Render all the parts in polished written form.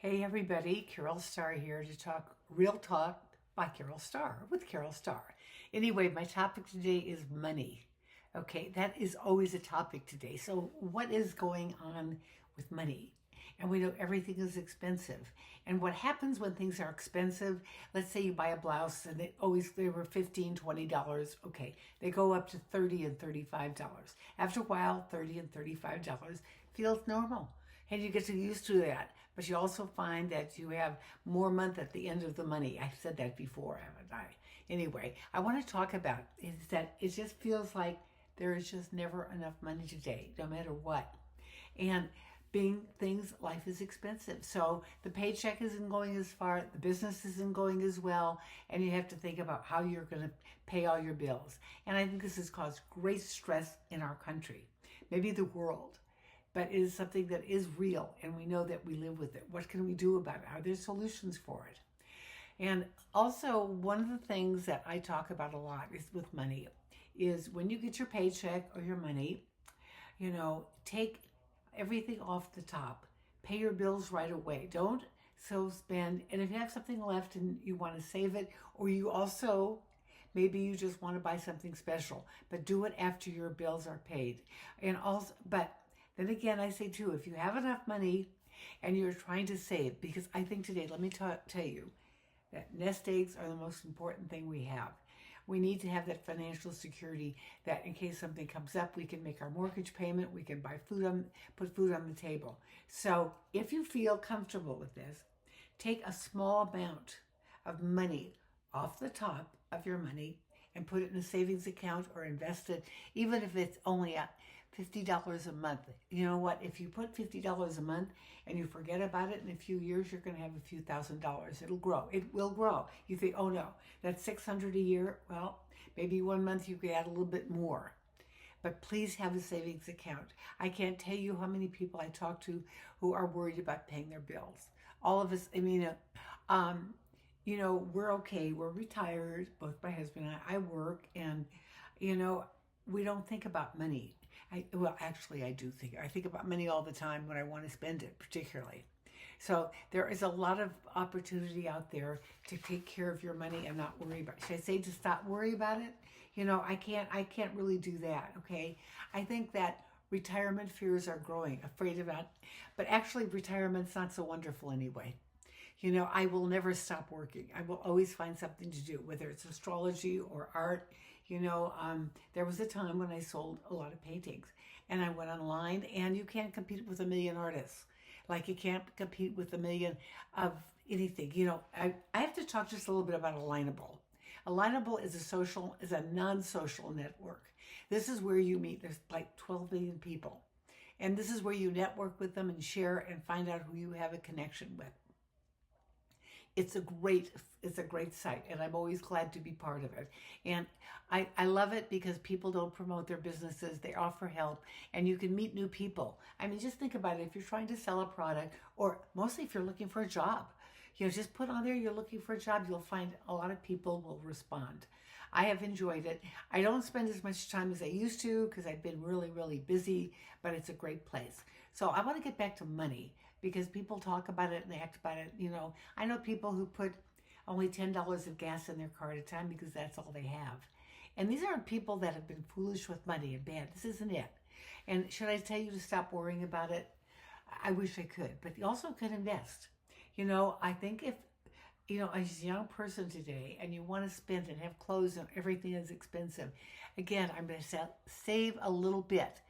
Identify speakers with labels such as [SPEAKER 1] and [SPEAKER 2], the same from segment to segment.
[SPEAKER 1] Hey everybody, Carol Starr here to talk Real Talk by Carol Starr with Carol Starr. Anyway, my topic today is money. Okay, that is always a topic today. So, what is going on with money? And we know everything is expensive. And what happens when things are expensive? Let's say you buy a blouse and they were $15, $20. Okay, they go up to $30 and $35. After a while, $30 and $35 feels normal. And you get so used to that. But you also find that you have more month at the end of the money. I've said that before, haven't I? Anyway, I want to talk about is that it just feels like there is just never enough money today, no matter what. And life is expensive. So the paycheck isn't going as far, the business isn't going as well, and you have to think about how you're going to pay all your bills. And I think this has caused great stress in our country, maybe the world, but it is something that is real, and we know that we live with it. What can we do about it? Are there solutions for it? And also, one of the things that I talk about a lot is with money is when you get your paycheck or your money, take everything off the top. Pay your bills right away. Don't spend. And if you have something left and you want to save it, or you also maybe you just want to buy something special, but do it after your bills are paid. And also, but then again, I say too, if you have enough money and you're trying to save, because I think today, let me tell you that nest eggs are the most important thing we have. We need to have that financial security that in case something comes up, we can make our mortgage payment, we can buy put food on the table. So if you feel comfortable with this, take a small amount of money off the top of your money and put it in a savings account or invest it, even if it's only at $50 a month. You know what? If you put $50 a month and you forget about it, in a few years, you're going to have a few $1,000s. It'll grow. It will grow. You think, oh no, that's $600 a year. Well, maybe one month you could add a little bit more. But please have a savings account. I can't tell you how many people I talk to who are worried about paying their bills. All of us, we're okay. We're retired, both my husband and I work, and, we don't think about money. Actually, I do think. I think about money all the time when I want to spend it, particularly. So there is a lot of opportunity out there to take care of your money and not worry about it. Should I say to stop worry about it? I can't really do that, okay? I think that retirement fears are growing, afraid about, but actually retirement's not so wonderful anyway. I will never stop working. I will always find something to do, whether it's astrology or art. There was a time when I sold a lot of paintings and I went online, and you can't compete with a million artists. Like you can't compete with a million of anything. I have to talk just a little bit about Alignable. Alignable is a non-social network. This is where you meet. There's like 12 million people. And this is where you network with them and share and find out who you have a connection with. It's a great site, and I'm always glad to be part of it. And I love it because people don't promote their businesses, they offer help, and you can meet new people. I mean, just think about it. If you're trying to sell a product, or mostly if you're looking for a job, just put on there you're looking for a job. You'll find a lot of people will respond. I have enjoyed it. I don't spend as much time as I used to because I've been really, really busy, but it's a great place. So I want to get back to money because people talk about it and they act about it. I know people who put only $10 of gas in their car at a time because that's all they have. And these aren't people that have been foolish with money and bad. This isn't it. And should I tell you to stop worrying about it? I wish I could, but you also could invest. I think if, as a young person today and you want to spend and have clothes and everything is expensive, again, I'm going to save a little bit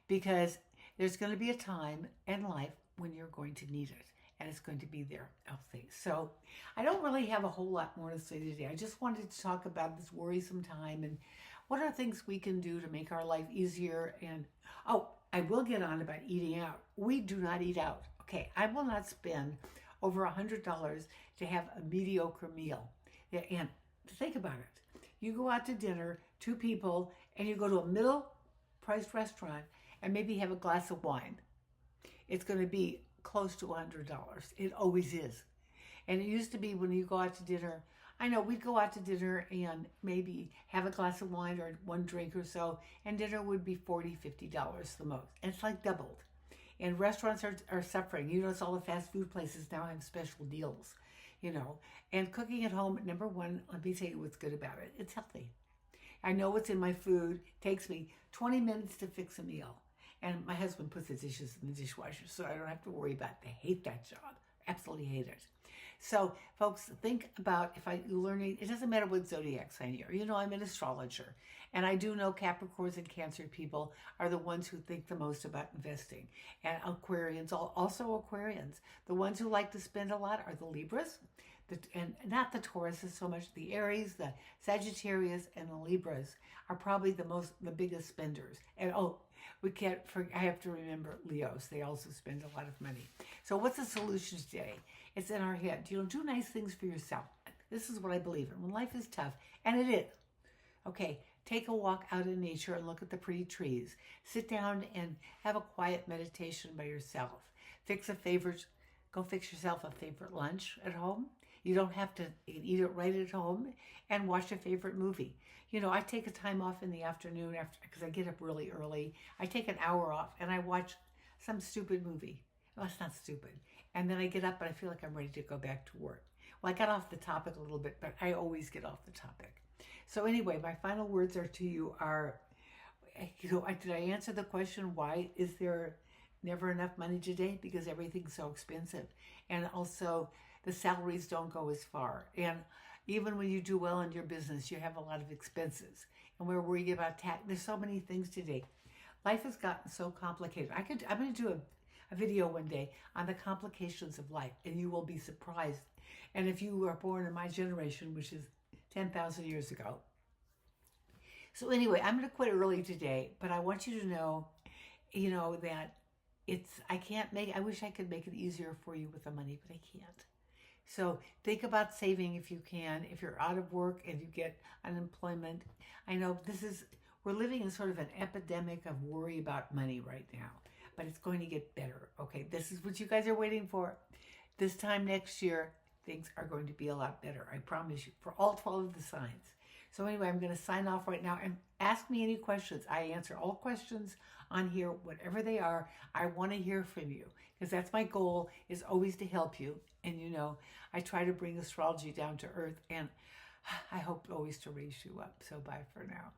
[SPEAKER 1] because there's going to be a time in life when you're going to need it, and it's going to be there, I'll think. So I don't really have a whole lot more to say today. I just wanted to talk about this worrisome time and what are things we can do to make our life easier. And I will get on about eating out. We do not eat out. Okay, I will not spend over $100 to have a mediocre meal. Yeah, and think about it. You go out to dinner, two people, and you go to a middle-priced restaurant and maybe have a glass of wine. It's going to be close to $100. It always is. And it used to be when you go out to dinner, I know we'd go out to dinner and maybe have a glass of wine or one drink or so, and dinner would be $40, $50 the most. And it's like doubled. And restaurants are suffering. You notice all the fast food places now have special deals, you know. And cooking at home, number one, let me tell you what's good about it. It's healthy. I know what's in my food. It takes me 20 minutes to fix a meal. And my husband puts the dishes in the dishwasher, so I don't have to worry about it. I hate that job. Absolutely hate it. So, folks, think about if you're learning, it doesn't matter what zodiac sign you're. You know, I'm an astrologer. And I do know Capricorns and Cancer people are the ones who think the most about investing. And Aquarians, also Aquarians. The ones who like to spend a lot are the Libras. And not the Tauruses so much. The Aries, the Sagittarius, and the Libras are probably the biggest spenders. And I have to remember Leos. They also spend a lot of money. So what's the solution today? It's in our head. You know, do nice things for yourself. This is what I believe in. When life is tough, and it is, okay, take a walk out in nature and look at the pretty trees. Sit down and have a quiet meditation by yourself. Go fix yourself a favorite lunch at home. You don't have to eat it right at home, and watch a favorite movie. You know, I take a time off in the afternoon because I get up really early. I take an hour off and I watch some stupid movie. Well, it's not stupid. And then I get up and I feel like I'm ready to go back to work. Well, I got off the topic a little bit, but I always get off the topic. So anyway, my final words to you are, you know, did I answer the question, why is there never enough money today? Because everything's so expensive. And also, the salaries don't go as far. And even when you do well in your business, you have a lot of expenses. And we're worried about tax. There's so many things today. Life has gotten so complicated. I'm going to do a video one day on the complications of life, and you will be surprised. And if you were born in my generation, which is 10,000 years ago. So anyway, I'm going to quit early today, but I want you to know, you know, that I wish I could make it easier for you with the money, but I can't. So think about saving if you can. If you're out of work and you get unemployment, I know we're living in sort of an epidemic of worry about money right now, but it's going to get better. Okay, this is what you guys are waiting for. This time next year, things are going to be a lot better. I promise you, for all 12 of the signs. So anyway, I'm going to sign off right now, and ask me any questions. I answer all questions on here, whatever they are. I want to hear from you, because that's my goal, is always to help you. And you know, I try to bring astrology down to earth, and I hope always to raise you up. So bye for now.